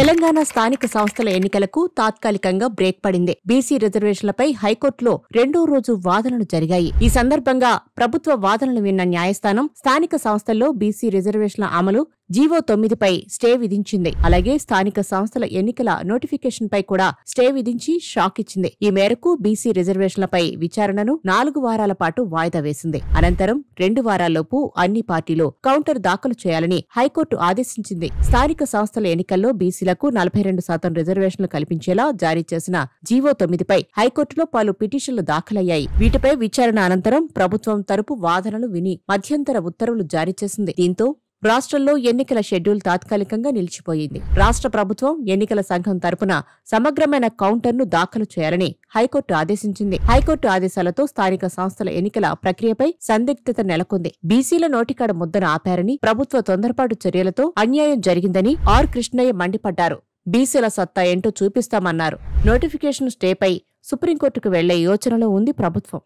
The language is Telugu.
తెలంగాణ స్థానిక సంస్థల ఎన్నికలకు తాత్కాలికంగా బ్రేక్ పడింది. బీసీ రిజర్వేషన్లపై హైకోర్టులో రెండో రోజు వాదనలు జరిగాయి. ఈ సందర్భంగా ప్రభుత్వ వాదనలు విన్న న్యాయస్థానం స్థానిక సంస్థల్లో బీసీ రిజర్వేషన్ల అమలు జీవో 9పై స్టే విధించింది. అలాగే స్థానిక సంస్థల ఎన్నికల నోటిఫికేషన్పై కూడా స్టే విధించి షాక్ ఇచ్చింది. ఈ మేరకు బీసీ రిజర్వేషన్లపై విచారణను 4 వారాల పాటు వాయిదా వేసింది. అనంతరం 2 వారాల్లోపు అన్ని పార్టీలు కౌంటర్ దాఖలు చేయాలని హైకోర్టు ఆదేశించింది. స్థానిక సంస్థల ఎన్నికల్లో బీసీలకు 42% రిజర్వేషన్లు కల్పించేలా జారీ చేసిన జీవో 9పై హైకోర్టులో పలు పిటిషన్లు దాఖలయ్యాయి. వీటిపై విచారణ అనంతరం ప్రభుత్వం తరపు వాదనలు విని మధ్యంతర ఉత్తర్వులు జారీ చేసింది. దీంతో రాష్ట్రంలో ఎన్నికల షెడ్యూల్ తాత్కాలికంగా నిలిచిపోయింది. రాష్ట్ర ప్రభుత్వం ఎన్నికల సంఘం తరపున సమగ్రమైన కౌంటర్ను దాఖలు చేయాలని హైకోర్టు ఆదేశించింది. హైకోర్టు ఆదేశాలతో స్థానిక సంస్థల ఎన్నికల ప్రక్రియపై సందిగ్ధత నెలకొంది. బీసీల నోటికాడ ముద్దను ఆపారని, ప్రభుత్వ తొందరపాటు చర్యలతో అన్యాయం జరిగిందని ఆర్ కృష్ణయ్య మండిపడ్డారు. బీసీల సత్తా ఏంటో చూపిస్తామన్నారు. నోటిఫికేషన్ స్టేపై సుప్రీంకోర్టుకు వెళ్లే యోచనలో ఉంది ప్రభుత్వం.